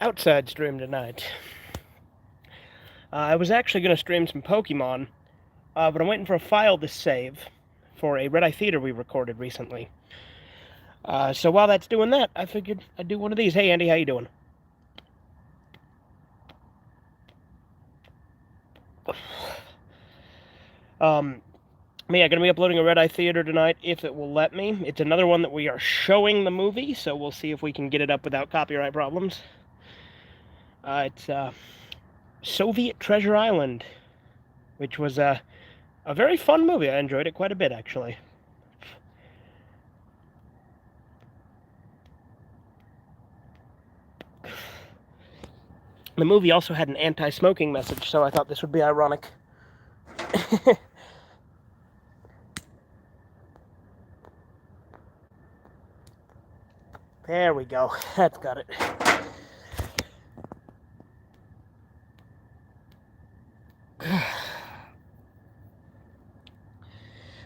Outside stream tonight. I was actually going to stream some Pokemon, but I'm waiting for a file to save for a Redeye Theater we recorded recently. So while that's doing that, I figured I'd do one of these. Hey Andy, how you doing? Yeah, gonna be uploading a Redeye Theater tonight if it will let me. It's another one that we are showing the movie, so we'll see if we can get it up without copyright problems. It's Soviet Treasure Island, which was a very fun movie. I enjoyed it quite a bit, actually. The movie also had an anti-smoking message, so I thought this would be ironic. There we go. That's got it.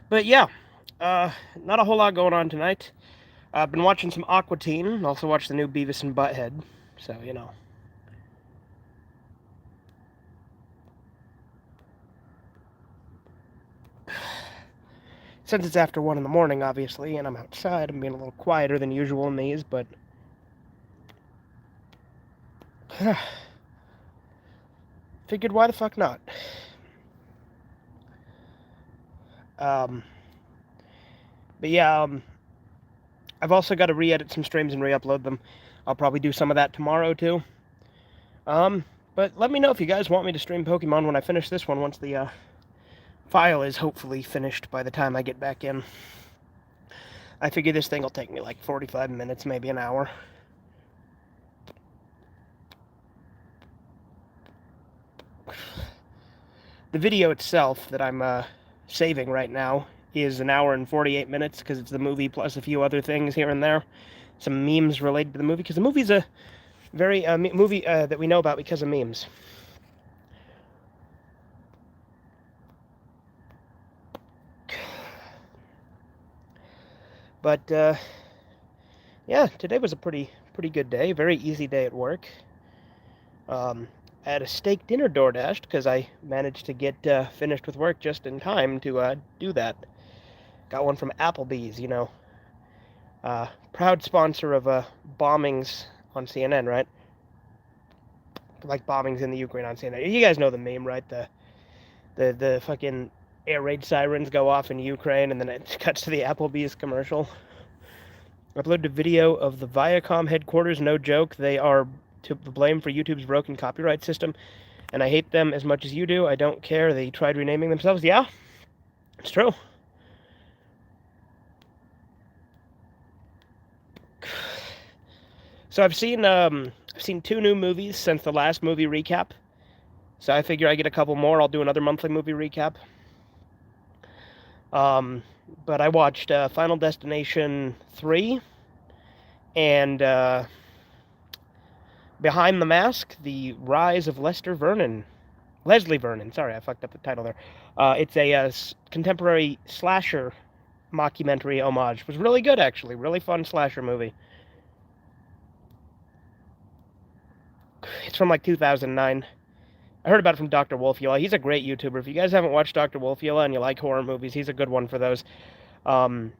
But yeah, not a whole lot going on tonight. I've been watching some Aqua Teen, also watched the new Beavis and Butthead, so, you know. Since it's after 1 in the morning, obviously, and I'm outside, I'm being a little quieter than usual in these, but... Figured why the fuck not? But yeah, I've also got to re-edit some streams and re-upload them. I'll probably do some of that tomorrow, too. But let me know if you guys want me to stream Pokemon when I finish this one, once the, file is hopefully finished by the time I get back in. I figure this thing will take me like 45 minutes, maybe an hour. The video itself that I'm saving right now is 1 hour and 48 minutes, because it's the movie plus a few other things here and there. Some memes related to the movie, because the movie's a very movie that we know about because of memes. But yeah, today was a pretty good day. Very easy day at work. I had a steak dinner DoorDashed because I managed to get finished with work just in time to do that. Got one from Applebee's, you know. Proud sponsor of bombings on CNN, right? Like bombings in the Ukraine on CNN. You guys know the meme, right? The fucking air raid sirens go off in Ukraine, and then it cuts to the Applebee's commercial. I uploaded a video of the Viacom headquarters. No joke, they are to blame for YouTube's broken copyright system, and I hate them as much as you do. I don't care. They tried renaming themselves. Yeah, it's true. So I've seen 2 new movies since the last movie recap. So I figure I get a couple more. I'll do another monthly movie recap. But I watched Final Destination 3 and Behind the Mask, The Rise of Leslie Vernon. Sorry, I fucked up the title there. It's a contemporary slasher mockumentary homage. It was really good, actually. Really fun slasher movie. It's from like 2009. I heard about it from Dr. Wolfula. He's a great YouTuber. If you guys haven't watched Dr. Wolfula and you like horror movies, he's a good one for those. But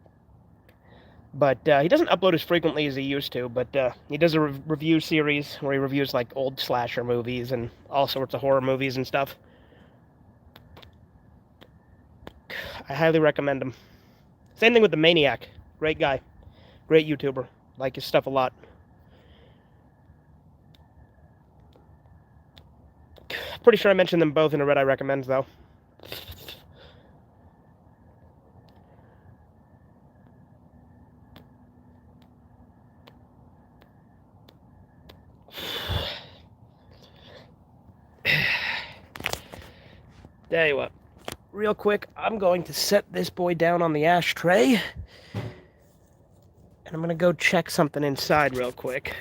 he doesn't upload as frequently as he used to, but he does a review series where he reviews like old slasher movies and all sorts of horror movies and stuff. I highly recommend him. Same thing with The Maniac. Great guy. Great YouTuber. Like his stuff a lot. Pretty sure I mentioned them both in a Redeye Recommends, though. Tell you what, real quick, I'm going to set this boy down on the ashtray, and I'm going to go check something inside real quick.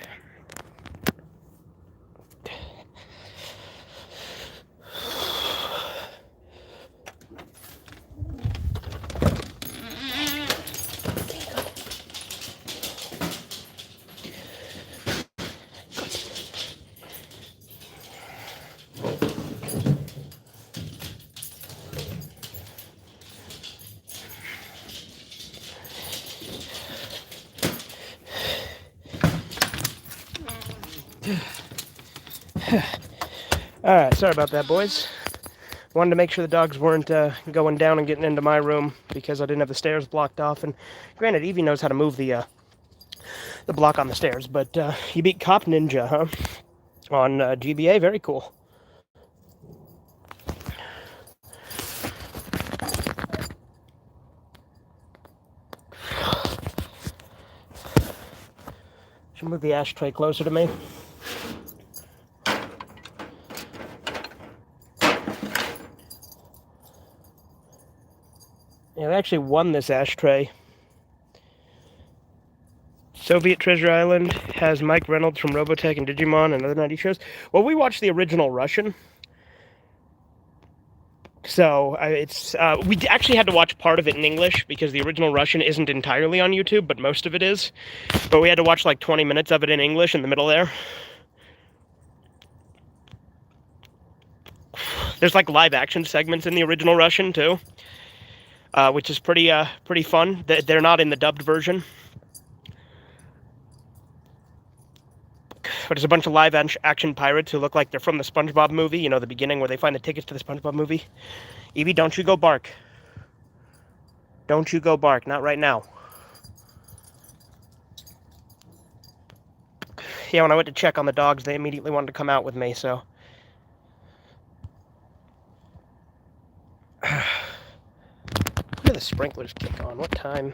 Alright, sorry about that, boys. Wanted to make sure the dogs weren't going down and getting into my room because I didn't have the stairs blocked off. And granted, Evie knows how to move the block on the stairs, but you beat Cop Ninja, huh? On GBA, very cool. Should move the ashtray closer to me. Yeah, we actually won this ashtray. Soviet Treasure Island has Mike Reynolds from Robotech and Digimon and other 90s shows. Well, we watched the original Russian. So we actually had to watch part of it in English because the original Russian isn't entirely on YouTube, but most of it is. But we had to watch like 20 minutes of it in English in the middle there. There's like live action segments in the original Russian too, which is pretty fun. They're not in the dubbed version. But there's a bunch of live action pirates who look like they're from the SpongeBob movie. You know, the beginning where they find the tickets to the SpongeBob movie. Evie, don't you go bark. Don't you go bark. Not right now. Yeah, when I went to check on the dogs, they immediately wanted to come out with me, so. When do the sprinklers kick on? What time?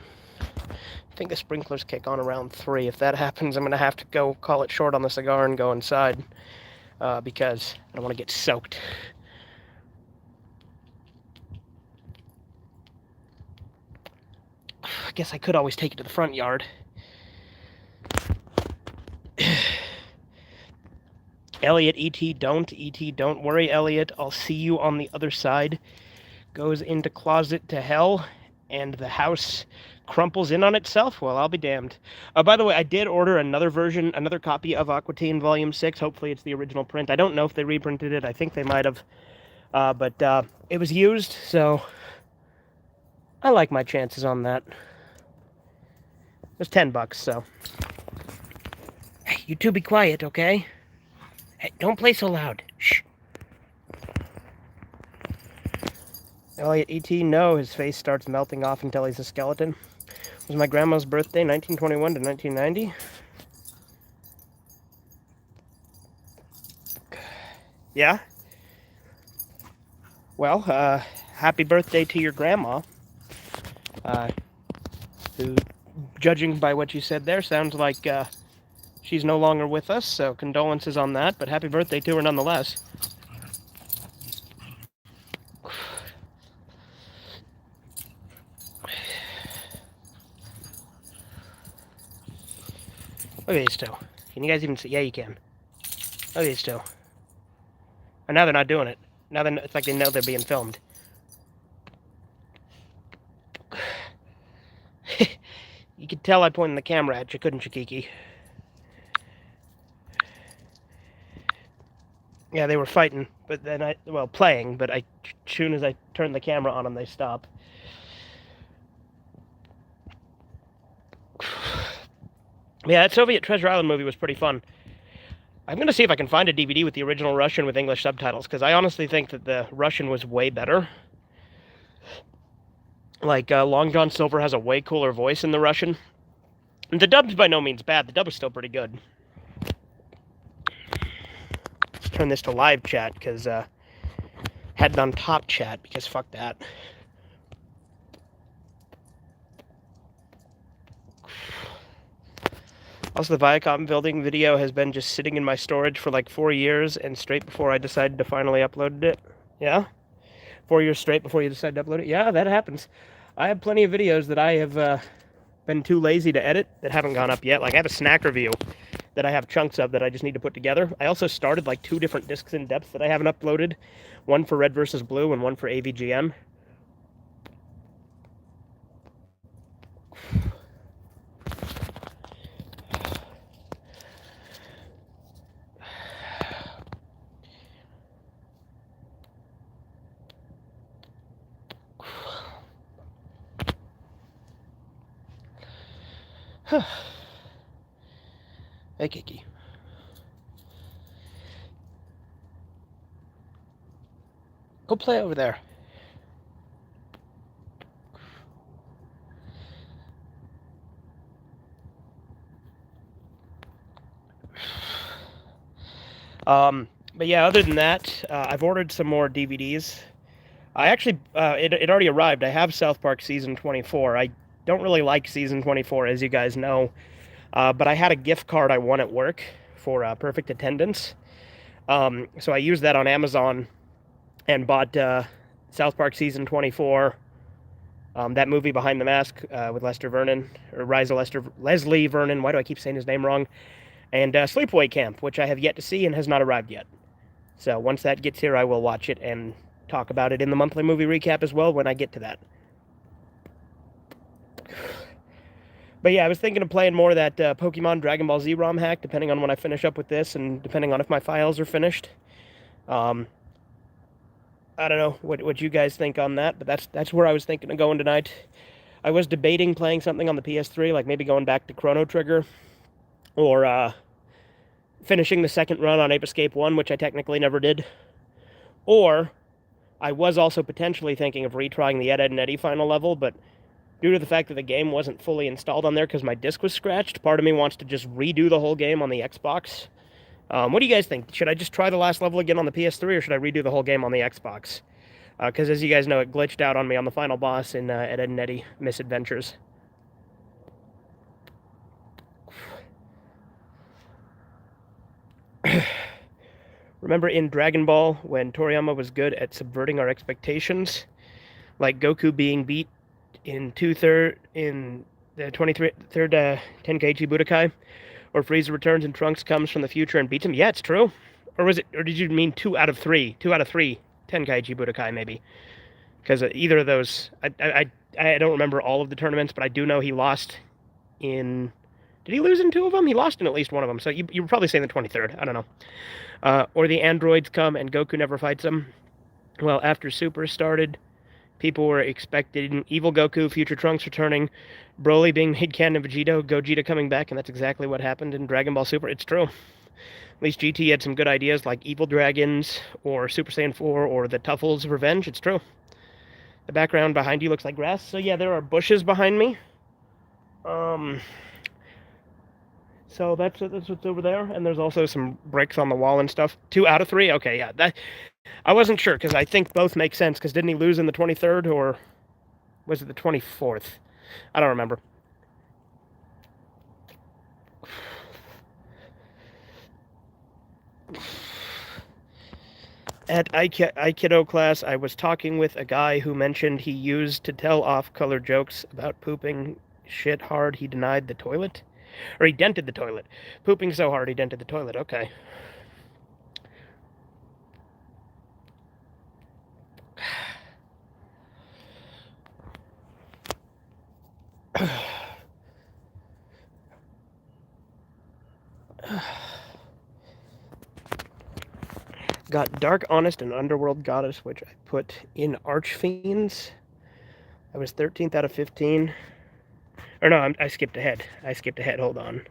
I think the sprinklers kick on around 3. If that happens, I'm going to have to go call it short on the cigar and go inside. Because I don't want to get soaked. I guess I could always take it to the front yard. Elliot, E.T., don't. E.T., don't worry, Elliot. I'll see you on the other side. Goes into closet to hell, and the house crumples in on itself. Well, I'll be damned. By the way, I did order another version, another copy of Aqua Teen Volume 6. Hopefully it's the original print. I don't know if they reprinted it. I think they might have. But it was used, so I like my chances on that. It was $10, so. Hey, you two be quiet, okay? Hey, don't play so loud. Shh. Elliot, E.T., no, his face starts melting off until he's a skeleton. It was my grandma's birthday, 1921 to 1990. Yeah? Well, happy birthday to your grandma. Who, judging by what you said there, sounds like she's no longer with us, so condolences on that, but happy birthday to her nonetheless. Look at these two. Can you guys even see? Yeah, you can. Look at these two. And now they're not doing it. Now it's like they know they're being filmed. You could tell I pointed the camera at you, couldn't you, Kiki? Yeah, they were fighting, but then playing, but as soon as I turned the camera on them, they stopped. Yeah, that Soviet Treasure Island movie was pretty fun. I'm going to see if I can find a DVD with the original Russian with English subtitles, because I honestly think that the Russian was way better. Like, Long John Silver has a way cooler voice in the Russian. And the dub's by no means bad. The dub is still pretty good. Let's turn this to live chat, because, had it on top chat, because fuck that. Also, the Viacom building video has been just sitting in my storage for like 4 years, and straight before I decided to finally upload it. Yeah? 4 years straight before you decide to upload it? Yeah, that happens. I have plenty of videos that I have been too lazy to edit that haven't gone up yet. Like, I have a snack review that I have chunks of that I just need to put together. I also started like 2 different discs in depth that I haven't uploaded. One for Red vs. Blue and one for AVGN. Hey, Kiki. Go play over there. But yeah, other than that, I've ordered some more DVDs. I actually, it already arrived. I have South Park Season 24. I don't really like Season 24, as you guys know, but I had a gift card I won at work for perfect attendance. So I used that on Amazon and bought South Park Season 24, that movie Behind the Mask with Lester Vernon, or Rise of Leslie Vernon. Why do I keep saying his name wrong? And Sleepaway Camp, which I have yet to see and has not arrived yet. So once that gets here, I will watch it and talk about it in the monthly movie recap as well when I get to that. But yeah, I was thinking of playing more of that Pokemon Dragon Ball Z ROM hack, depending on when I finish up with this and depending on if my files are finished. I don't know what you guys think on that, but that's where I was thinking of going tonight. I was debating playing something on the PS3, like maybe going back to Chrono Trigger, or finishing the second run on Ape Escape 1, which I technically never did. Or I was also potentially thinking of retrying the Ed, Edd and Eddy final level, but due to the fact that the game wasn't fully installed on there because my disc was scratched, part of me wants to just redo the whole game on the Xbox. What do you guys think? Should I just try the last level again on the PS3, or should I redo the whole game on the Xbox? Because as you guys know, it glitched out on me on the final boss in Ed, Edd and Eddy Misadventures. Remember in Dragon Ball when Toriyama was good at subverting our expectations? Like Goku being beat in in the 23rd Tenkaichi Budokai, or Frieza returns and Trunks comes from the future and beats him. Yeah, it's true. Or did you mean 2 out of 3? 2 out of 3 Tenkaichi Budokai maybe? Because either of those, I don't remember all of the tournaments, but I do know he lost in. Did he lose in 2 of them? He lost in at least 1 of them. So you were probably saying the 23rd. I don't know. Or the androids come and Goku never fights them. Well, after Super started, people were expecting evil Goku, future Trunks returning, Broly being made canon, Gogeta coming back, and that's exactly what happened in Dragon Ball Super. It's true. At least GT had some good ideas like evil dragons, or Super Saiyan 4, or the Tuffles Revenge. It's true. The background behind you looks like grass. So yeah, there are bushes behind me. So that's what's over there, and there's also some bricks on the wall and stuff. 2 out of 3? Okay, yeah. That I wasn't sure, because I think both make sense, because didn't he lose in the 23rd, or was it the 24th? I don't remember. At Aikido class, I was talking with a guy who mentioned he used to tell off-color jokes about pooping shit hard he denied the toilet. Or he dented the toilet. Pooping so hard he dented the toilet. Okay. Got Dark Honest and Underworld Goddess, which I put in Archfiends. I was 13th out of 15. Or no, I skipped ahead. Hold on.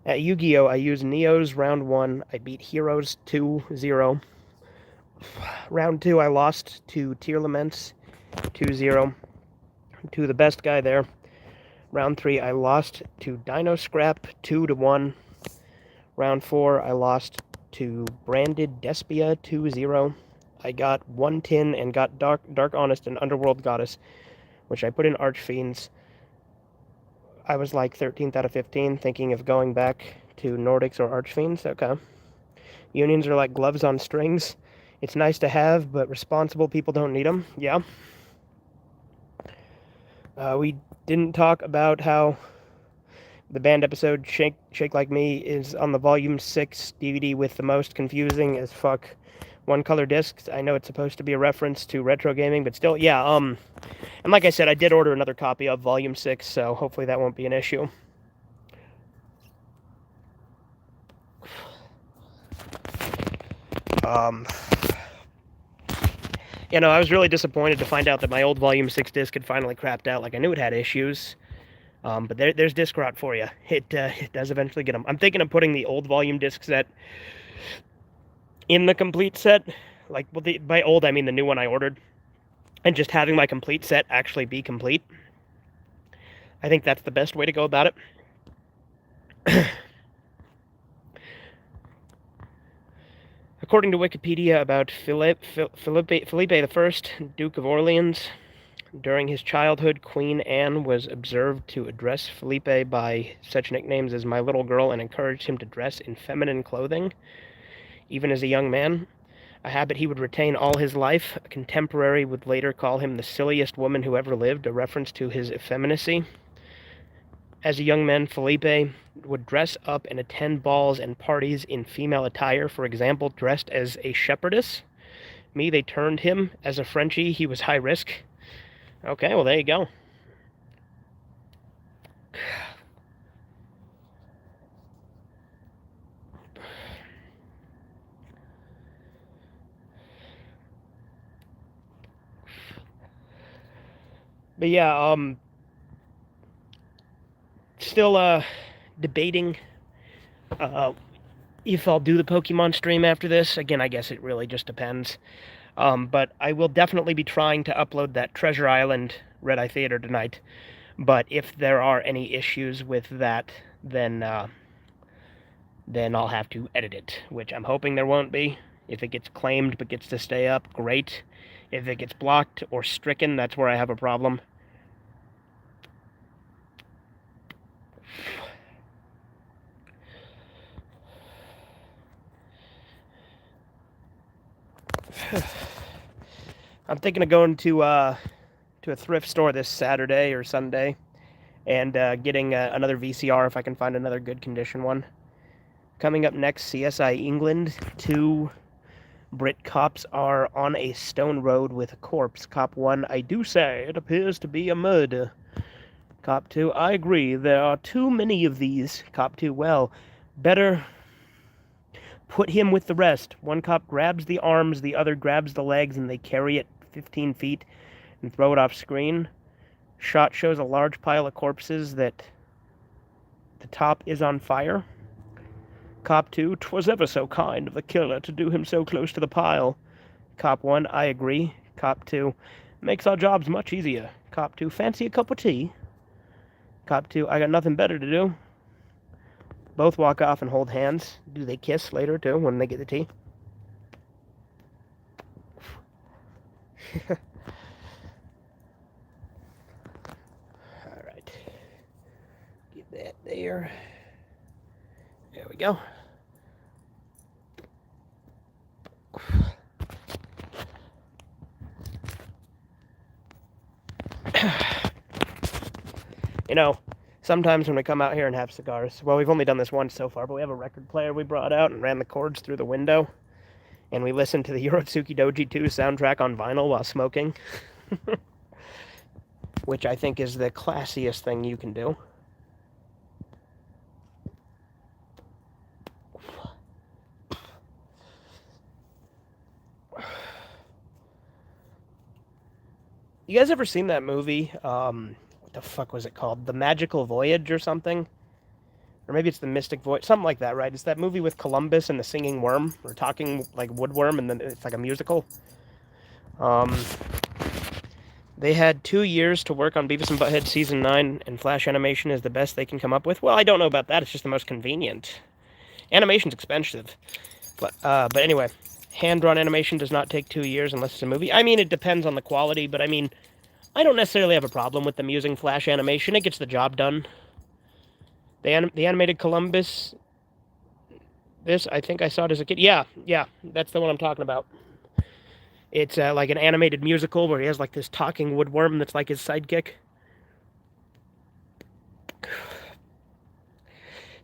At Yu-Gi-Oh! I used Neo's round 1. I beat Heroes 2-0. Round 2, I lost to Tier Laments 2-0. To the best guy there. Round 3, I lost to Dino Scrap 2-1. Round 4, I lost to Branded Despia 2-0. I got 1 tin and got Dark Honest and Underworld Goddess, which I put in Archfiends. I was like 13th out of 15, thinking of going back to Nordics or Archfiends. Okay. Unions are like gloves on strings. It's nice to have, but responsible people don't need them. Yeah. We didn't talk about how the band episode Shake Like Me is on the Volume 6 DVD with the most confusing as fuck one-color discs. I know it's supposed to be a reference to retro gaming, but still, yeah, and like I said, I did order another copy of Volume 6, so hopefully that won't be an issue. You know, I was really disappointed to find out that my old Volume 6 disc had finally crapped out. Like, I knew it had issues, but there's disc rot for you. It does eventually get them. I'm thinking of putting the old volume disc set in the complete set, like, well, by old I mean the new one I ordered, and just having my complete set actually be complete. I think that's the best way to go about it. According to Wikipedia about Felipe I, Duke of Orleans, during his childhood, Queen Anne was observed to address Felipe by such nicknames as "my little girl" and encouraged him to dress in feminine clothing, even as a young man, a habit he would retain all his life. A contemporary would later call him the silliest woman who ever lived, a reference to his effeminacy. As a young man, Felipe would dress up and attend balls and parties in female attire, for example, dressed as a shepherdess. They turned him. As a Frenchie, he was high risk. Okay, well, there you go. But yeah, still debating if I'll do the Pokemon stream after this. Again, I guess it really just depends. But I will definitely be trying to upload that Treasure Island Redeye Theater tonight. But if there are any issues with that, then I'll have to edit it, which I'm hoping there won't be. If it gets claimed but gets to stay up, great. If it gets blocked or stricken, that's where I have a problem. I'm thinking of going to a thrift store this Saturday or Sunday and getting another VCR if I can find another good condition one. Coming up next, CSI England. 2 Brit cops are on a stone road with a corpse. Cop 1, I do say it appears to be a murder. Cop 2, I agree, there are too many of these. Cop 2, well, better put him with the rest. One cop grabs the arms, the other grabs the legs, and they carry it 15 feet and throw it off screen. Shot shows a large pile of corpses that the top is on fire. Cop 2, 'twas ever so kind of the killer to do him so close to the pile. Cop 1, I agree. Cop 2, makes our jobs much easier. Cop 2, fancy a cup of tea? Cop 2, I got nothing better to do. Both walk off and hold hands. Do they kiss later, too, when they get the tea? Alright. Get that there. There we go. You know, sometimes when we come out here and have cigars, well, we've only done this once so far, but we have a record player we brought out and ran the cords through the window, and we listened to the Yorotsuki Doji 2 soundtrack on vinyl while smoking, which I think is the classiest thing you can do. You guys ever seen that movie? What the fuck was it called? The Magical Voyage or something? Or maybe it's The Mystic Voyage, something like that, right? It's that movie with Columbus and the singing worm, or talking like woodworm, and then it's like a musical. They had 2 years to work on Beavis and Butthead Season 9, and Flash animation is the best they can come up with. Well, I don't know about that, it's just the most convenient. Animation's expensive. But anyway, hand-drawn animation does not take 2 years unless it's a movie. I mean, it depends on the quality, but I mean, I don't necessarily have a problem with them using Flash animation. It gets the job done. The animated Columbus, this, I think I saw it as a kid. Yeah, that's the one I'm talking about. It's like an animated musical where he has like this talking woodworm that's like his sidekick.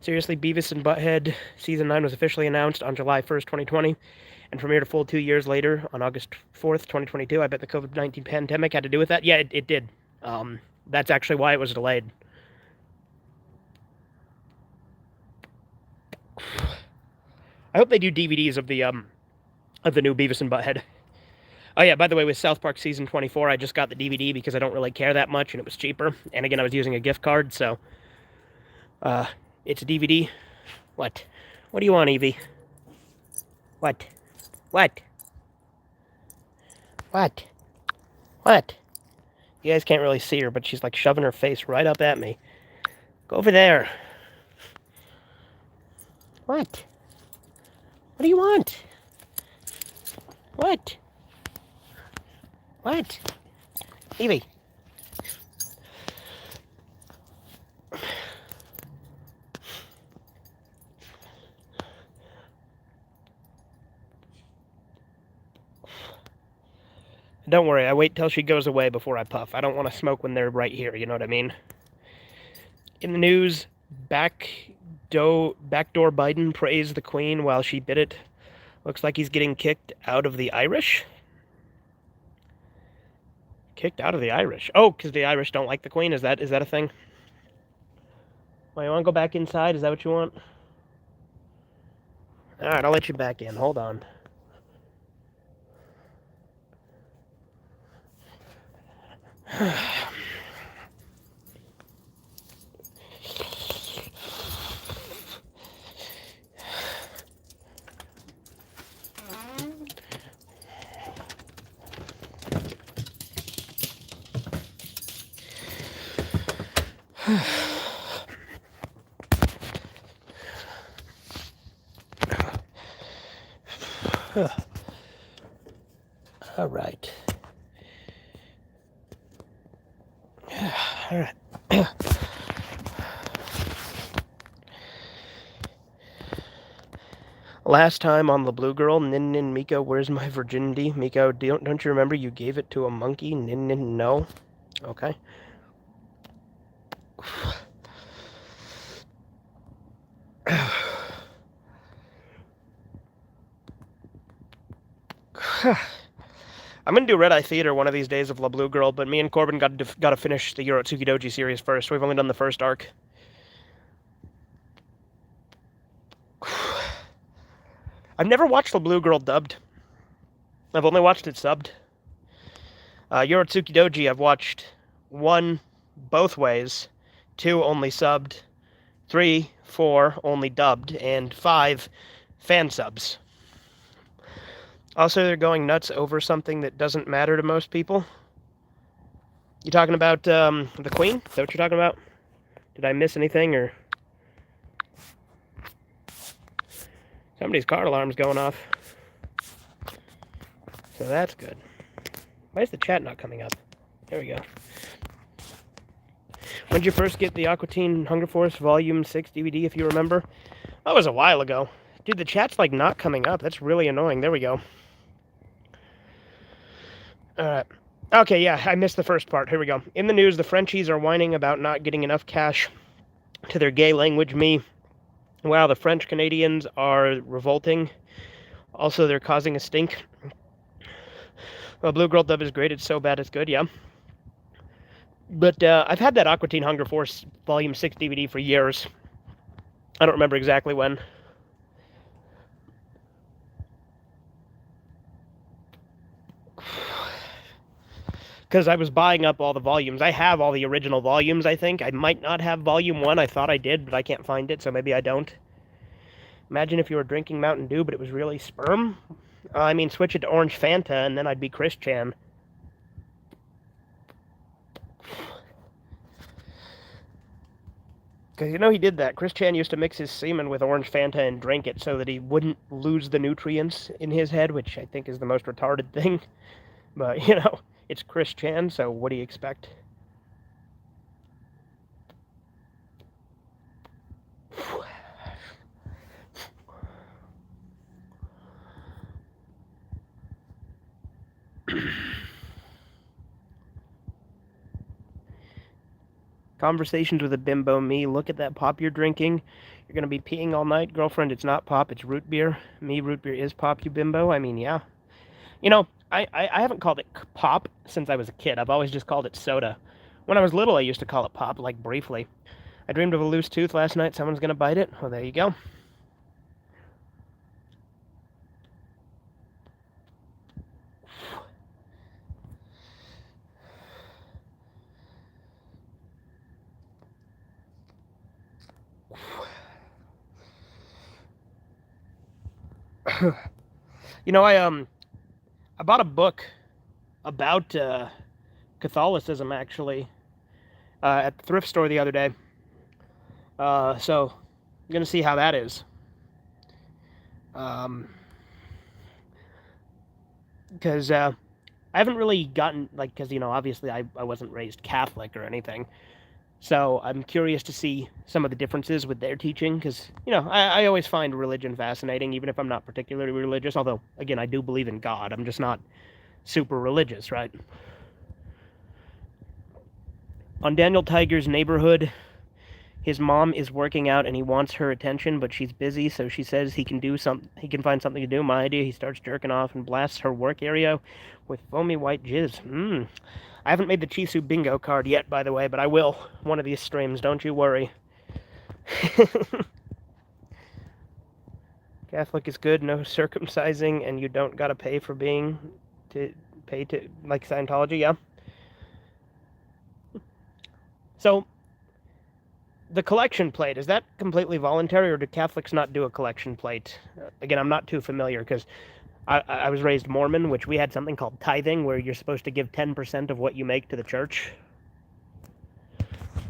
Seriously, Beavis and Butthead Season 9 was officially announced on July 1st, 2020, and premiered a full 2 years later on August 4th, 2022. I bet the COVID-19 pandemic had to do with that. Yeah, it did. That's actually why it was delayed. I hope they do DVDs of the new Beavis and Butthead. Oh yeah, by the way, with South Park Season 24, I just got the DVD because I don't really care that much, and it was cheaper. And again, I was using a gift card, so... it's a DVD. What? What do you want, Evie? What? What? What? What? You guys can't really see her, but she's like shoving her face right up at me. Go over there. What? What do you want? What? What? Evie. Don't worry, I wait till she goes away before I puff. I don't want to smoke when they're right here, you know what I mean? In the news, backdoor Biden praised the Queen while she bit it. Looks like he's getting kicked out of the Irish. Kicked out of the Irish? Oh, because the Irish don't like the Queen? Is that a thing? Well, you want to go back inside? Is that what you want? Alright, I'll let you back in. Hold on. All right. All right. Last time on the Blue Girl, Nin Nin Miko, where's my virginity? Miko, don't you remember you gave it to a monkey? Nin Nin, no. Okay. I'm gonna do Redeye Theater one of these days of La Blue Girl, but me and Corbin got to finish the Yorotsuki Doji series first. We've only done the first arc. I've never watched La Blue Girl dubbed. I've only watched it subbed. Yorotsuki Doji, I've watched 1 both ways, 2 only subbed, 3, 4 only dubbed, and 5 fan subs. Also, they're going nuts over something that doesn't matter to most people. You talking about the Queen? Is that what you're talking about? Did I miss anything, or... Somebody's car alarm's going off. So that's good. Why is the chat not coming up? There we go. When did you first get the Aqua Teen Hunger Force Volume 6 DVD, if you remember? That was a while ago. Dude, the chat's like not coming up. That's really annoying. There we go. Alright. Okay, yeah, I missed the first part. Here we go. In the news, the Frenchies are whining about not getting enough cash to their gay language me. Wow, the French Canadians are revolting. Also, they're causing a stink. Well, Blue Girl dub is great. It's so bad it's good, yeah. But I've had that Aqua Teen Hunger Force Volume 6 DVD for years. I don't remember exactly when. Because I was buying up all the volumes. I have all the original volumes, I think. I might not have Volume 1. I thought I did, but I can't find it, so maybe I don't. Imagine if you were drinking Mountain Dew, but it was really sperm. I mean, switch it to Orange Fanta, and then I'd be Chris Chan. Because you know he did that. Chris Chan used to mix his semen with Orange Fanta and drink it so that he wouldn't lose the nutrients in his head, which I think is the most retarded thing. But, you know, it's Chris Chan, so what do you expect? Conversations with a bimbo. Me, look at that pop you're drinking. You're going to be peeing all night. Girlfriend, it's not pop, it's root beer. Me, root beer is pop, you bimbo. I mean, yeah. You know, I haven't called it pop since I was a kid. I've always just called it soda. When I was little, I used to call it pop, like briefly. I dreamed of a loose tooth last night. Someone's going to bite it. Well, there you go. You know, I bought a book about Catholicism, actually, at the thrift store the other day. So I'm going to see how that is. Because I haven't really gotten, like, because, obviously I wasn't raised Catholic or anything. So I'm curious to see some of the differences with their teaching, because, I always find religion fascinating, even if I'm not particularly religious, although, again, I do believe in God. I'm just not super religious, right? On Daniel Tiger's neighborhood, his mom is working out and he wants her attention, but she's busy, so she says he can find something to do. My idea, he starts jerking off and blasts her work area with foamy white jizz. I haven't made the Chisu bingo card yet, by the way, but I will one of these streams, don't you worry. Catholic is good, no circumcising, and you don't gotta pay for like Scientology, yeah. So, the collection plate, is that completely voluntary, or do Catholics not do a collection plate? Again, I'm not too familiar, because I was raised Mormon, which we had something called tithing, where you're supposed to give 10% of what you make to the church.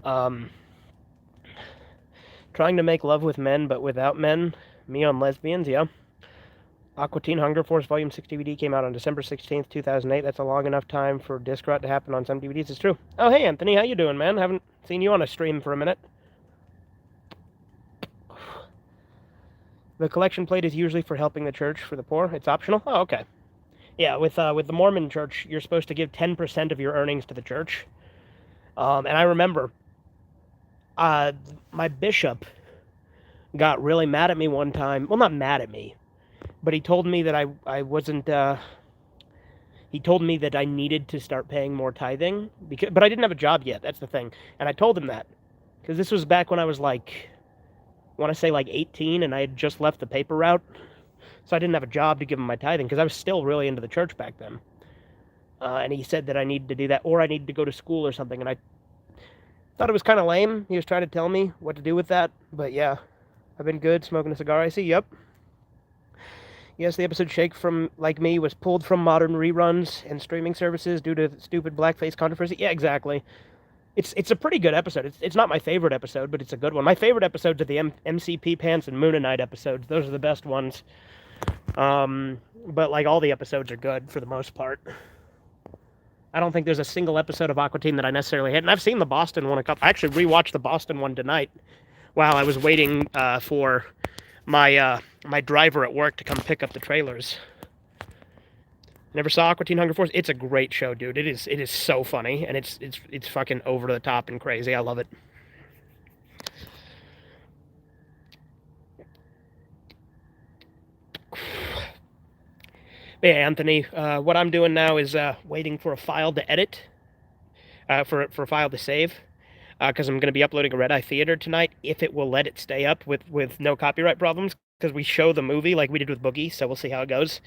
Trying to make love with men, but without men. Me on lesbians, yeah. Aqua Teen Hunger Force Volume 6 DVD came out on December 16th, 2008. That's a long enough time for disc rot to happen on some DVDs. It's true. Oh, hey, Anthony. How you doing, man? Haven't seen you on a stream for a minute. The collection plate is usually for helping the church for the poor. It's optional? Oh, okay. Yeah, with the Mormon church, you're supposed to give 10% of your earnings to the church. And I remember my bishop got really mad at me one time. Well, not mad at me, but he told me that I wasn't... he told me that I needed to start paying more tithing, but I didn't have a job yet. That's the thing. And I told him that, because this was back when I was like... I want to say like 18, and I had just left the paper route, so I didn't have a job to give him my tithing, because I was still really into the church back then. And he said that I needed to do that, or I needed to go to school or something, and I thought it was kind of lame. He was trying to tell me what to do with that, but yeah, I've been good, smoking a cigar, I see, yep. Yes, the episode Shake from Like Me was pulled from modern reruns and streaming services due to stupid blackface controversy. Yeah, exactly. It's a pretty good episode. It's not my favorite episode, but it's a good one. My favorite episodes are the MCP Pants and Moonanite episodes. Those are the best ones. But, like, all the episodes are good for the most part. I don't think there's a single episode of Aqua Teen that I necessarily hate. And I've seen the Boston one I actually rewatched the Boston one tonight while I was waiting for my driver at work to come pick up the trailers. Never saw Aqua Teen Hunger Force. It's a great show, dude. It is so funny, and it's fucking over the top and crazy. I love it. Yeah, Anthony. What I'm doing now is waiting for a file to edit, for a file to save, because I'm going to be uploading a Redeye Theater tonight, if it will let it stay up with no copyright problems, because we show the movie like we did with Boogie, so we'll see how it goes.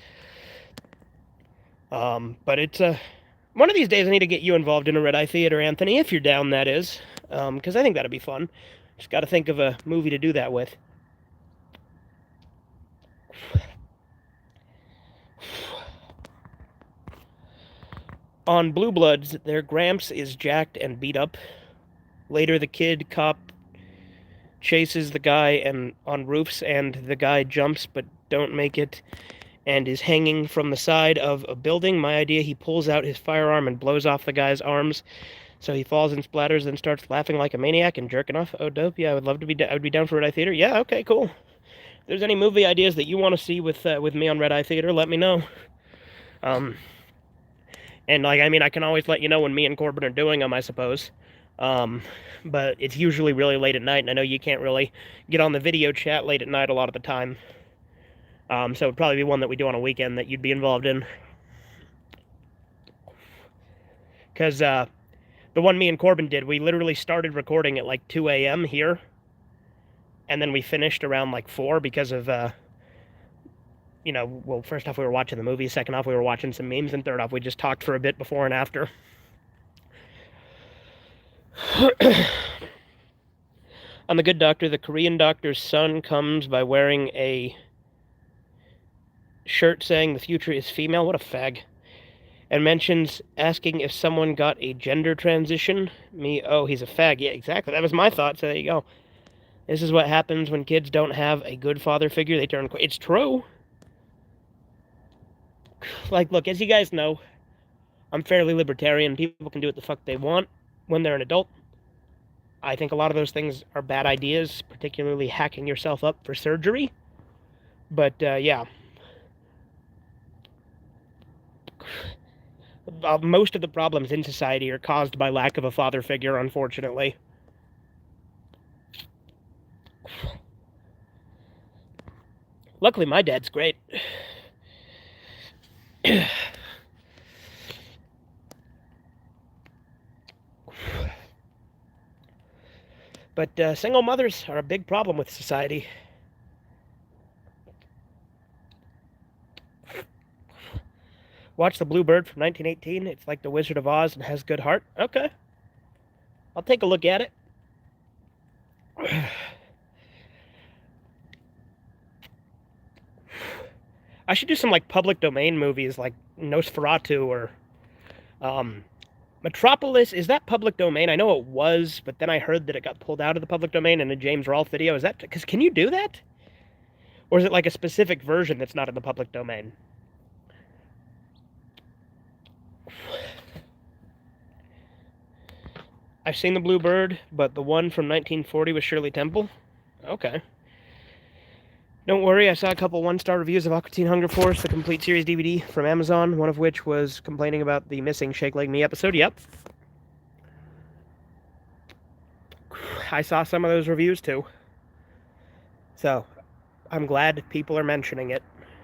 But it's one of these days I need to get you involved in a Redeye Theater, Anthony, if you're down, that is, because I think that'd be fun. Just got to think of a movie to do that with. On Blue Bloods, their Gramps is jacked and beat up. Later, the kid cop chases the guy on roofs, and the guy jumps but don't make it, and is hanging from the side of a building. My idea, he pulls out his firearm and blows off the guy's arms, so he falls and splatters, then starts laughing like a maniac and jerking off. Oh, dope. Yeah, I would love to be I would be down for Redeye Theater. Yeah, okay, cool. If there's any movie ideas that you want to see with me on Redeye Theater, let me know. And, like, I mean, I can always let you know when me and Corbin are doing them, I suppose. But it's usually really late at night, and I know you can't really get on the video chat late at night a lot of the time. So it'd probably be one that we do on a weekend that you'd be involved in. Because the one me and Corbin did, we literally started recording at like 2 a.m. here. And then we finished around like 4 because of, well, first off we were watching the movie, second off we were watching some memes, and third off we just talked for a bit before and after. On The Good Doctor, the Korean doctor's son comes by wearing a shirt saying the future is female. What a fag. and mentions asking if someone got a gender transition. Me, oh, he's a fag. Yeah, exactly. That was my thought, so there you go. This is what happens when kids don't have a good father figure. They turn... It's true. Like, look, as you guys know, I'm fairly libertarian. People can do what the fuck they want when they're an adult. I think a lot of those things are bad ideas, particularly hacking yourself up for surgery. But, yeah. Most of the problems in society are caused by lack of a father figure, unfortunately. Luckily, my dad's great. But single mothers are a big problem with society. Watch The Blue Bird from 1918. It's like The Wizard of Oz and has good heart. Okay. I'll take a look at it. I should do some, like, public domain movies, like Nosferatu or, Metropolis. Is that public domain? I know it was, but then I heard that it got pulled out of the public domain in a James Rolfe video. Is that... Because can you do that? Or is it, like, a specific version that's not in the public domain? I've seen The Blue Bird, but the one from 1940 was Shirley Temple. Okay. Don't worry, I saw a couple one-star reviews of Aqua Teen Hunger Force, the complete series DVD from Amazon, one of which was complaining about the missing Shake Leg Me episode. Yep. I saw some of those reviews, too. So, I'm glad people are mentioning it.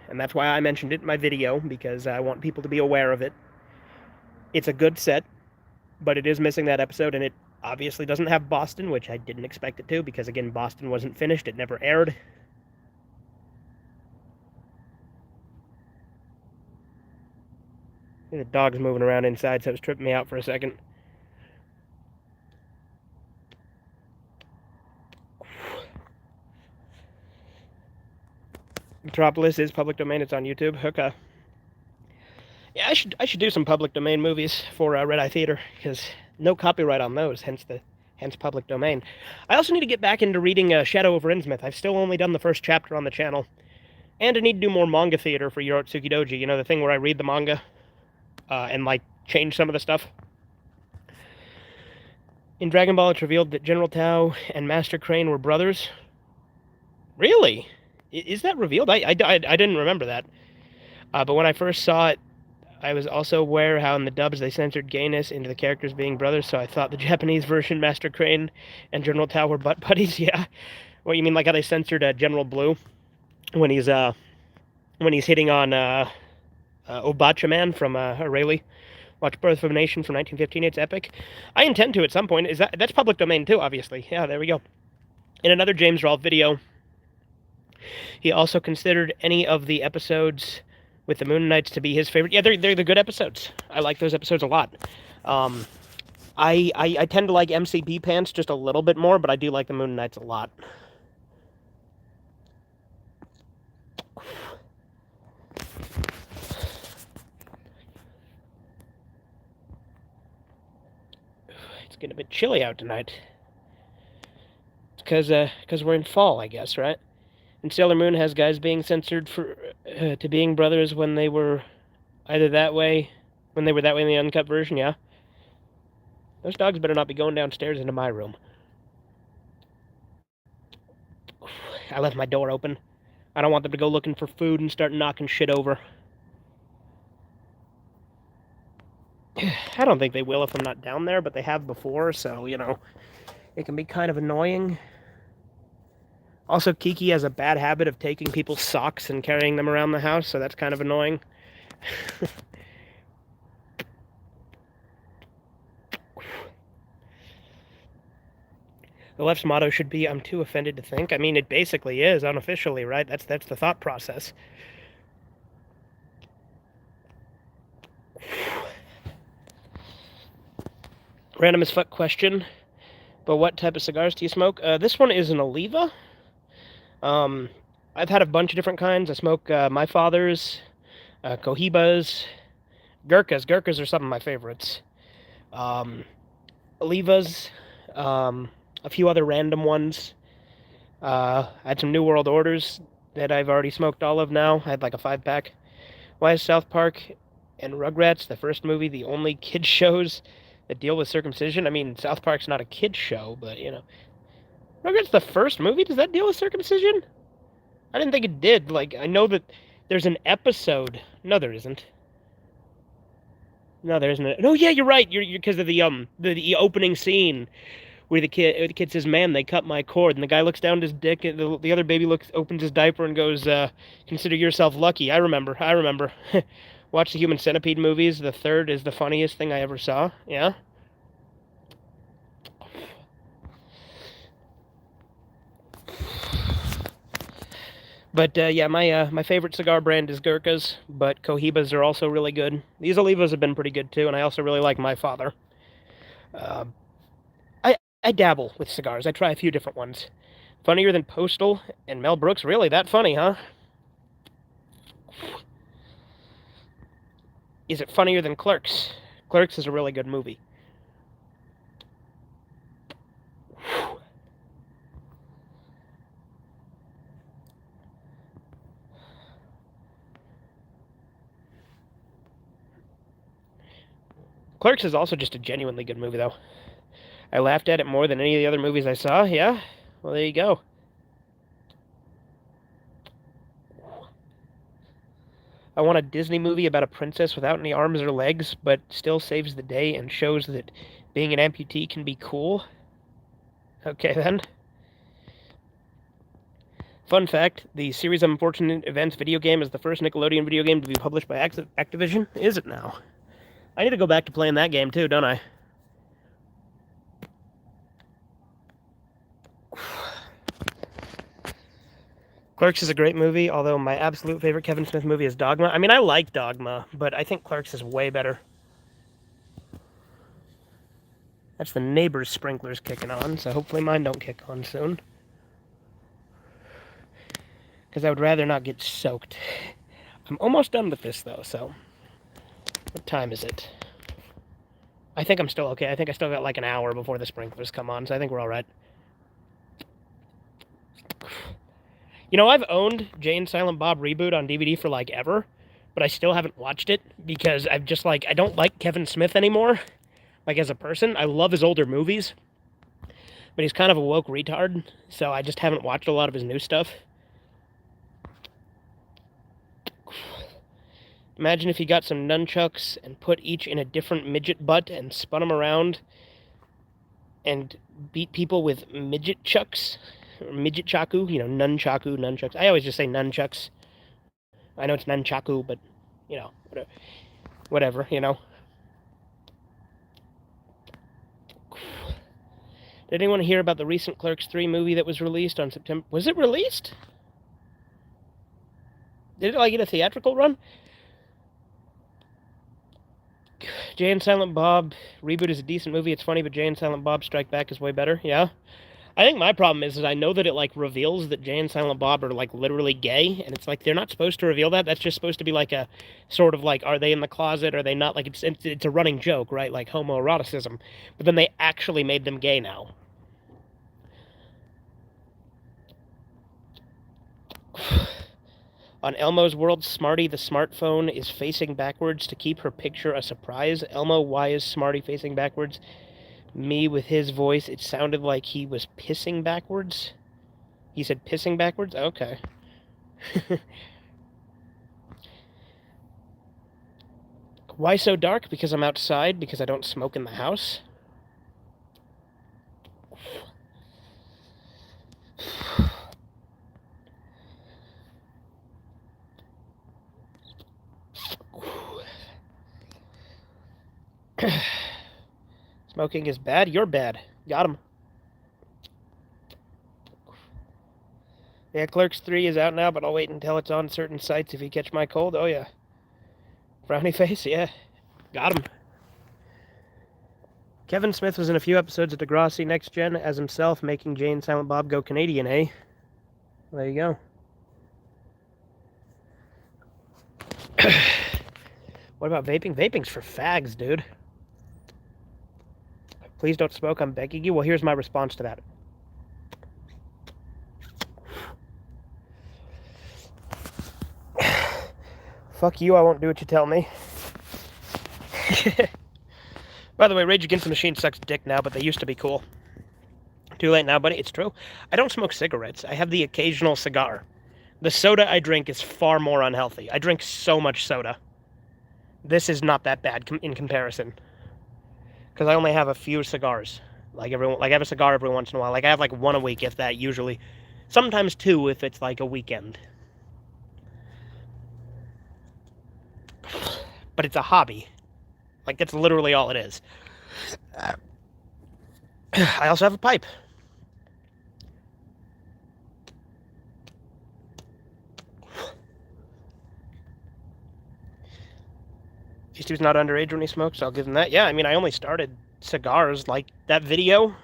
And that's why I mentioned it in my video, because I want people to be aware of it. It's a good set, but it is missing that episode, and it obviously doesn't have Boston, which I didn't expect it to, because, again, Boston wasn't finished. It never aired. The dog's moving around inside, so it was tripping me out for a second. Metropolis is public domain. It's on YouTube. Okay. Yeah, I should do some public domain movies for Redeye Theater, because no copyright on those, hence public domain. I also need to get back into reading Shadow over Innsmouth. I've still only done the first chapter on the channel. And I need to do more manga theater for Yorotsuki Doji. You know, the thing where I read the manga and, like, change some of the stuff. In Dragon Ball, it's revealed that General Tao and Master Crane were brothers. Really? Is that revealed? I didn't remember that. But when I first saw it, I was also aware how in the dubs they censored gayness into the characters being brothers, so I thought the Japanese version, Master Crane and General Tao were butt buddies. Yeah. What, you mean like how they censored General Blue when he's hitting on Obacha Man from Rayleigh? Watch Birth of a Nation from 1915. It's epic. I intend to at some point. That's public domain too, obviously. Yeah, there we go. In another James Rolfe video, he also considered any of the episodes with the Moon Knights to be his favorite. Yeah, they're the good episodes. I like those episodes a lot. I tend to like MCP Pants just a little bit more, but I do like the Moon Knights a lot. It's getting a bit chilly out tonight. It's because we're in fall, I guess, right? And Sailor Moon has guys being censored for to being brothers when they were either that way, when they were that way in the uncut version, yeah. Those dogs better not be going downstairs into my room. I left my door open. I don't want them to go looking for food and start knocking shit over. I don't think they will if I'm not down there, but they have before, so, you know, it can be kind of annoying. Also, Kiki has a bad habit of taking people's socks and carrying them around the house, so that's kind of annoying. The left's motto should be, I'm too offended to think. I mean, it basically is, unofficially, right? That's the thought process. Random as fuck question. But what type of cigars do you smoke? This one is an Oliva. I've had a bunch of different kinds. I smoke my father's, Cohibas, Gurkhas are some of my favorites. Olivas, a few other random ones. I had some New World Orders that I've already smoked all of now. I had like a 5-pack. Why is South Park and Rugrats, the first movie, the only kids shows that deal with circumcision? I mean, South Park's not a kids show, but, you know. Rugrats, the first movie? Does that deal with circumcision? I didn't think it did. Like, I know that there's an episode. No, there isn't. No, there isn't. No, yeah, you're right. You're because of the opening scene where the kid says, "Man, they cut my cord," and the guy looks down at his dick, and the other baby opens his diaper and goes, "Consider yourself lucky." I remember. Watch the Human Centipede movies. The third is the funniest thing I ever saw. Yeah. But yeah, my favorite cigar brand is Gurkhas, but Cohibas are also really good. These Olivas have been pretty good too, and I also really like My Father. I dabble with cigars. I try a few different ones. Funnier than Postal and Mel Brooks? Really? That funny, huh? Is it funnier than Clerks? Clerks is a really good movie. Clerks is also just a genuinely good movie, though. I laughed at it more than any of the other movies I saw. Yeah? Well, there you go. I want a Disney movie about a princess without any arms or legs, but still saves the day and shows that being an amputee can be cool. Okay, then. Fun fact, the Series of Unfortunate Events video game is the first Nickelodeon video game to be published by Activision. Is it now? I need to go back to playing that game, too, don't I? Clerks is a great movie, although my absolute favorite Kevin Smith movie is Dogma. I mean, I like Dogma, but I think Clerks is way better. That's the neighbor's sprinklers kicking on, so hopefully mine don't kick on soon. Because I would rather not get soaked. I'm almost done with this, though, so... What time is it? I think I'm still okay. I think I still got like an hour before the sprinklers come on, so I think we're all right. You know, I've owned Jay and Silent Bob Reboot on DVD for like ever, but I still haven't watched it because I've just like, I don't like Kevin Smith anymore. Like as a person, I love his older movies, but he's kind of a woke retard, so I just haven't watched a lot of his new stuff. Imagine if you got some nunchucks and put each in a different midget butt and spun them around and beat people with midget chucks. Or midget chaku, you know, nunchucks. I always just say nunchucks. I know it's nunchaku, but, you know, whatever, you know. Did anyone hear about the recent Clerks 3 movie that was released on September? Was it released? Did it, like, get a theatrical run? Jay and Silent Bob Reboot is a decent movie. It's funny, but Jay and Silent Bob Strike Back is way better. Yeah? I think my problem is I know that it, like, reveals that Jay and Silent Bob are, like, literally gay, and it's like, they're not supposed to reveal that. That's just supposed to be, like, a sort of, like, are they in the closet, are they not? Like, it's a running joke, right? Like, homoeroticism. But then they actually made them gay now. On Elmo's world, Smarty the smartphone is facing backwards to keep her picture a surprise. Elmo, why is Smarty facing backwards? Me with his voice, it sounded like he was pissing backwards. He said pissing backwards? Okay. Why so dark? Because I'm outside, because I don't smoke in the house. Smoking is bad? You're bad. Got him. Yeah, Clerks 3 is out now, but I'll wait until it's on certain sites if you catch my cold. Oh, yeah. Frowny face? Yeah. Got him. Kevin Smith was in a few episodes of Degrassi Next Gen as himself, making Jay and Silent Bob go Canadian, eh? Well, there you go. What about vaping? Vaping's for fags, dude. Please don't smoke, I'm begging you. Well, here's my response to that. Fuck you, I won't do what you tell me. By the way, Rage Against the Machine sucks dick now, but they used to be cool. Too late now, buddy. It's true. I don't smoke cigarettes. I have the occasional cigar. The soda I drink is far more unhealthy. I drink so much soda. This is not that bad in comparison. Because I only have a few cigars. Like I have a cigar every once in a while. Like I have like one a week, if that, usually. Sometimes two if it's like a weekend. But it's a hobby. Like that's literally all it is. I also have a pipe. He was not underage when he smoked, so I'll give him that. Yeah, I mean, I only started cigars, like, that video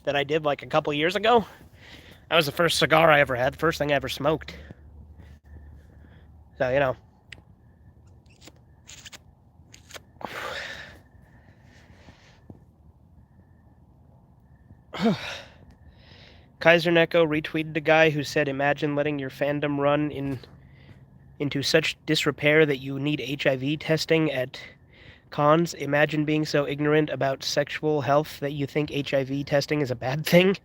that I did, like, a couple years ago. That was the first cigar I ever had, the first thing I ever smoked. So, you know. Kaiser Neko retweeted a guy who said, imagine letting your fandom run into such disrepair that you need HIV testing at cons. Imagine being so ignorant about sexual health that you think HIV testing is a bad thing.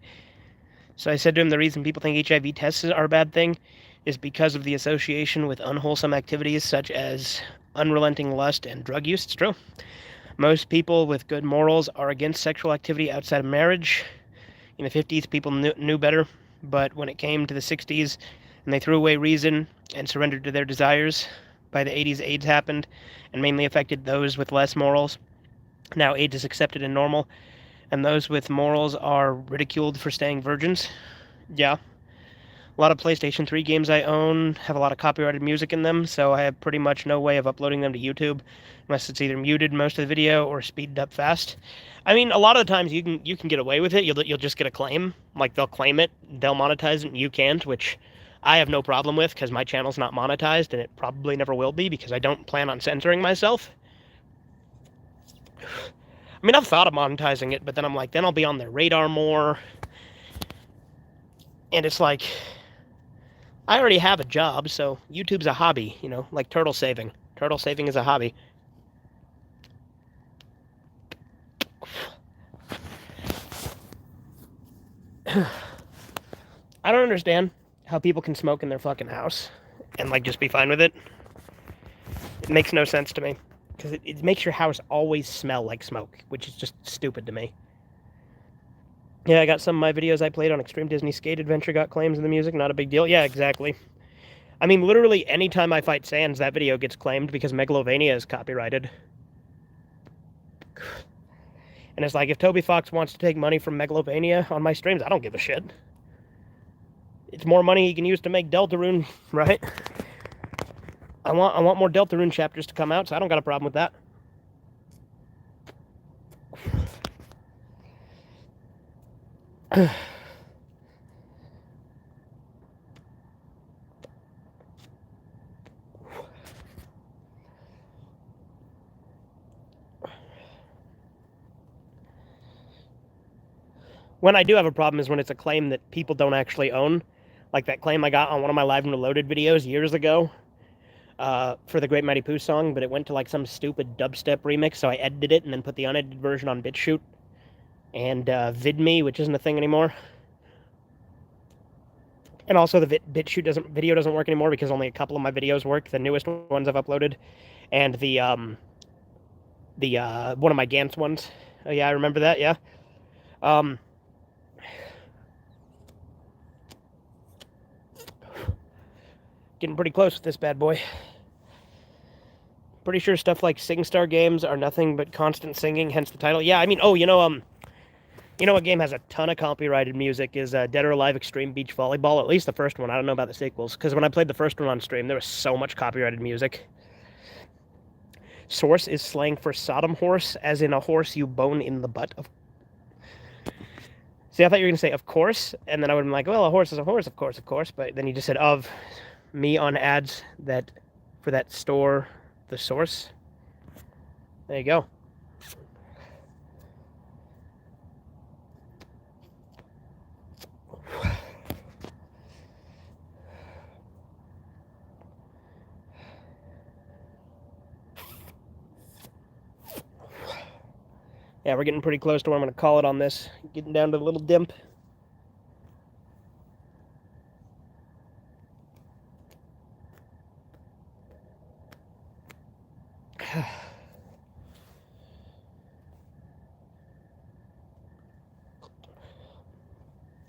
So I said to him, the reason people think HIV tests are a bad thing is because of the association with unwholesome activities such as unrelenting lust and drug use. It's true. Most people with good morals are against sexual activity outside of marriage. In the 50s, people knew better, but when it came to the 60s, and they threw away reason and surrendered to their desires, by the 80s, AIDS happened, and mainly affected those with less morals. Now AIDS is accepted and normal, and those with morals are ridiculed for staying virgins. Yeah. A lot of PlayStation 3 games I own have a lot of copyrighted music in them, so I have pretty much no way of uploading them to YouTube, unless it's either muted most of the video or speeded up fast. I mean, a lot of the times you can get away with it. You'll just get a claim. Like, they'll claim it, they'll monetize it, and you can't, which I have no problem with, because my channel's not monetized, and it probably never will be, because I don't plan on censoring myself. I mean, I've thought of monetizing it, but then I'm like, then I'll be on their radar more. And it's like, I already have a job, so YouTube's a hobby, you know, like turtle saving. Turtle saving is a hobby. I don't understand how people can smoke in their fucking house and, like, just be fine with it. It makes no sense to me. Because it makes your house always smell like smoke, which is just stupid to me. Yeah, I got some of my videos I played on Extreme Disney Skate Adventure got claims in the music. Not a big deal. Yeah, exactly. I mean, literally, anytime I fight Sans, that video gets claimed because Megalovania is copyrighted. And it's like, if Toby Fox wants to take money from Megalovania on my streams, I don't give a shit. It's more money he can use to make Deltarune, right? I want more Deltarune chapters to come out, so I don't got a problem with that. When I do have a problem is when it's a claim that people don't actually own. Like that claim I got on one of my Live and Reloaded videos years ago for the Great Mighty Pooh song, but it went to like some stupid dubstep remix, so I edited it and then put the unedited version on BitChute and VidMe, which isn't a thing anymore. And also the BitChute video doesn't work anymore because only a couple of my videos work, the newest ones I've uploaded, and the one of my Gantz ones. Oh yeah, I remember that, yeah. Getting pretty close with this bad boy. Pretty sure stuff like SingStar games are nothing but constant singing, hence the title. Yeah, I mean, you know what game has a ton of copyrighted music is Dead or Alive Extreme Beach Volleyball, at least the first one. I don't know about the sequels, because when I played the first one on stream, there was so much copyrighted music. Source is slang for Sodom horse, as in a horse you bone in the butt of. See, I thought you were going to say, of course, and then I would have been like, well, a horse is a horse, of course, but then you just said, of me on ads that for that store, the source. There you go. Yeah, we're getting pretty close to where I'm going to call it on this. Getting down to the little dimp.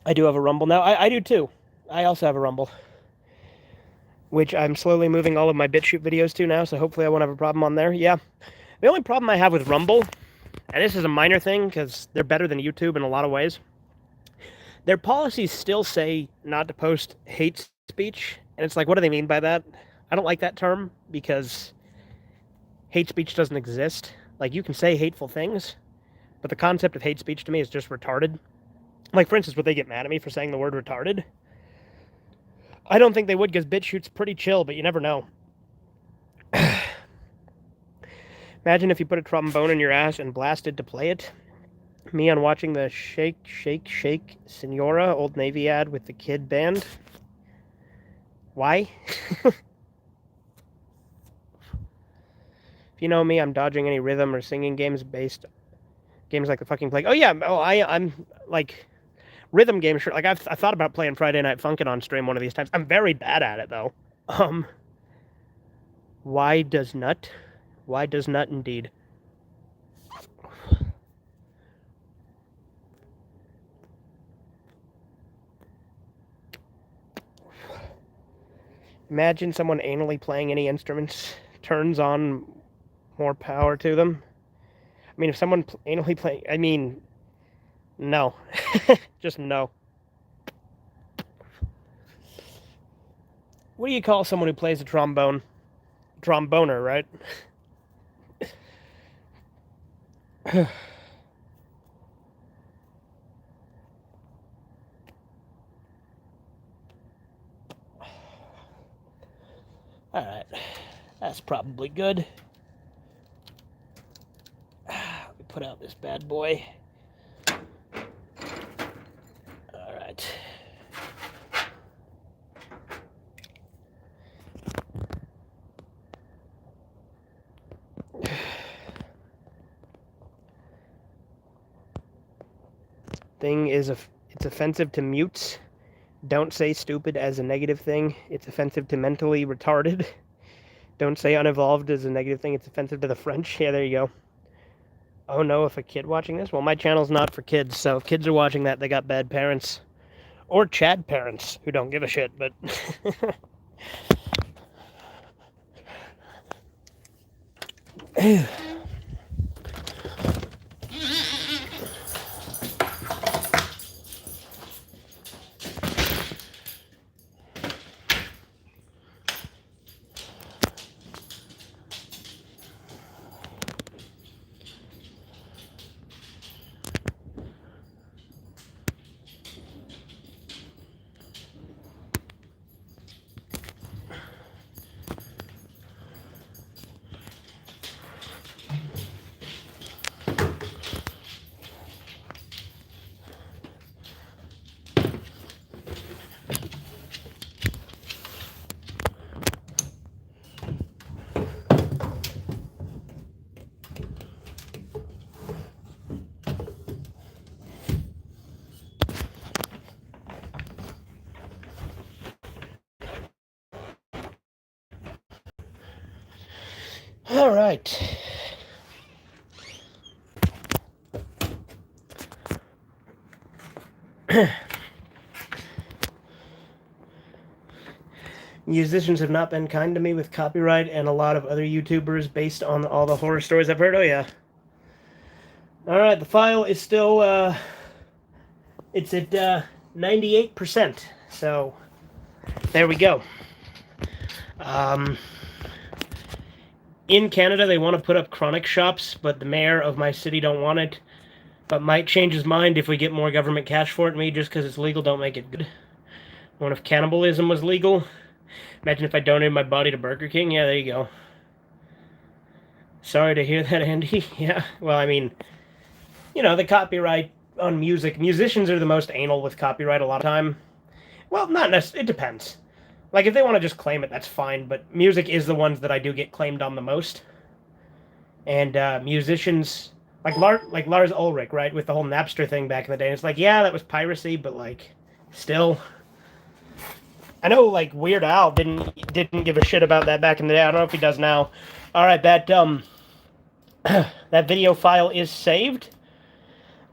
I do have a Rumble now. I do too. I also have a Rumble, which I'm slowly moving all of my BitChute videos to now, so hopefully I won't have a problem on there. Yeah. The only problem I have with Rumble, and this is a minor thing because they're better than YouTube in a lot of ways, their policies still say not to post hate speech, and it's like, what do they mean by that? I don't like that term because hate speech doesn't exist. Like, you can say hateful things, but the concept of hate speech to me is just retarded. Like, for instance, would they get mad at me for saying the word retarded? I don't think they would, because BitChute's pretty chill, but you never know. Imagine if you put a trombone in your ass and blasted to play it. Me on watching the Shake, Shake, Shake Senora Old Navy ad with the kid band. Why? If you know me, I'm dodging any rhythm or singing games like the fucking Plague. Oh yeah, I'm like rhythm games. Sure, like I thought about playing Friday Night Funkin' on stream one of these times. I'm very bad at it though. Why does nut? Why does nut indeed? Imagine someone anally playing any instruments turns on more power to them. I mean, if someone anally playing, I mean, no. Just no. What do you call someone who plays a trombone? Tromboner, right? Alright. That's probably good. Let me put out this bad boy. Alright. Thing is, it's offensive to mutes. Don't say stupid as a negative thing. It's offensive to mentally retarded. Don't say unevolved as a negative thing. It's offensive to the French. Yeah, there you go. Oh no, if a kid watching this? Well, my channel's not for kids, so if kids are watching that, they got bad parents. Or Chad parents who don't give a shit, but... All right. Musicians have not been kind to me with copyright, and a lot of other YouTubers based on all the horror stories I've heard. Oh, yeah. Alright, the file is still, it's at 98%, so there we go. In Canada, they want to put up chronic shops, but the mayor of my city don't want it, but might change his mind if we get more government cash for it. Me, just because it's legal, don't make it good. What if cannibalism was legal? Imagine if I donated my body to Burger King. Yeah, there you go. Sorry to hear that, Andy. Yeah, well, I mean, you know, the copyright on music, musicians are the most anal with copyright a lot of time. Well, not necessarily, it depends. Like, if they want to just claim it, that's fine, but music is the ones that I do get claimed on the most. And musicians, like Lars Ulrich, right, with the whole Napster thing back in the day, and it's like, yeah, that was piracy, but, like, still... I know, like, Weird Al didn't give a shit about that back in the day. I don't know if he does now. All right, that that video file is saved.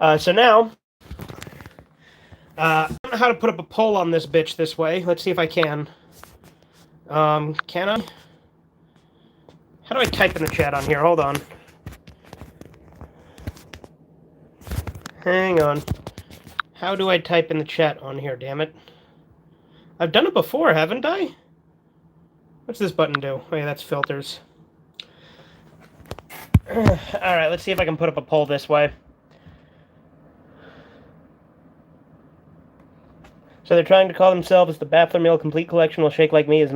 So now, I don't know how to put up a poll on this bitch this way. Let's see if I can. Can I? How do I type in the chat on here? Hold on. Hang on. How do I type in the chat on here, damn it? I've done it before, haven't I? What's this button do? Oh yeah, that's filters. Alright, let's see if I can put up a poll this way. So they're trying to call themselves the Baffler Meal Complete Collection will Shake Like Me is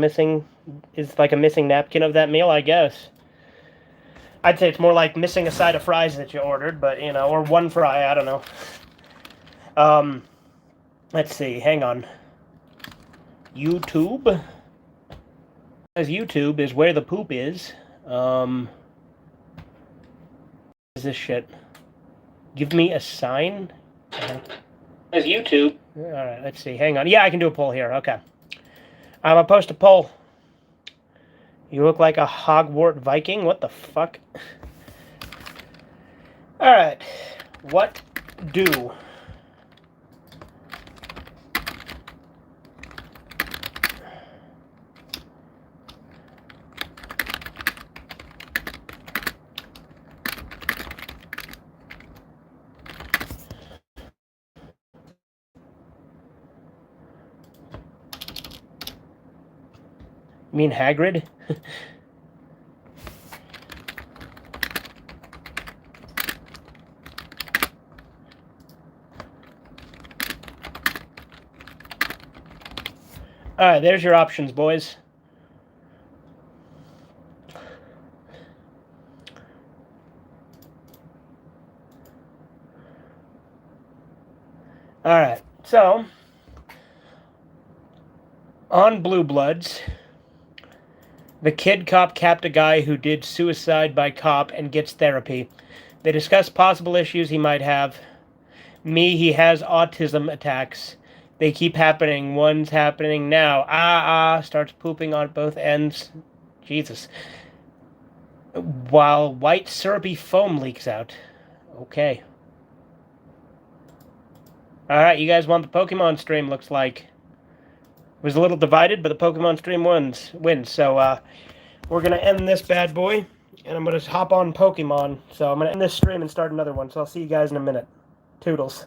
like a missing napkin of that meal, I guess. I'd say it's more like missing a side of fries that you ordered, but, you know, or one fry, I don't know. Let's see, hang on. YouTube. As YouTube is where the poop is. What is this shit? Give me a sign? As YouTube. Alright, let's see. Hang on. Yeah, I can do a poll here. Okay. I'm gonna post a poll. You look like a Hogwarts Viking? What the fuck? Alright. What do... You mean Hagrid? Alright, there's your options, boys. Alright, so... on Blue Bloods... the kid cop capped a guy who did suicide by cop and gets therapy. They discuss possible issues he might have. He has autism attacks. They keep happening. One's happening now. Starts pooping on both ends. Jesus. While white syrupy foam leaks out. Okay. Alright, you guys want the Pokemon stream, looks like. It was a little divided, but the Pokemon stream wins. So, we're going to end this bad boy, and I'm going to hop on Pokemon. So I'm going to end this stream and start another one. So I'll see you guys in a minute. Toodles.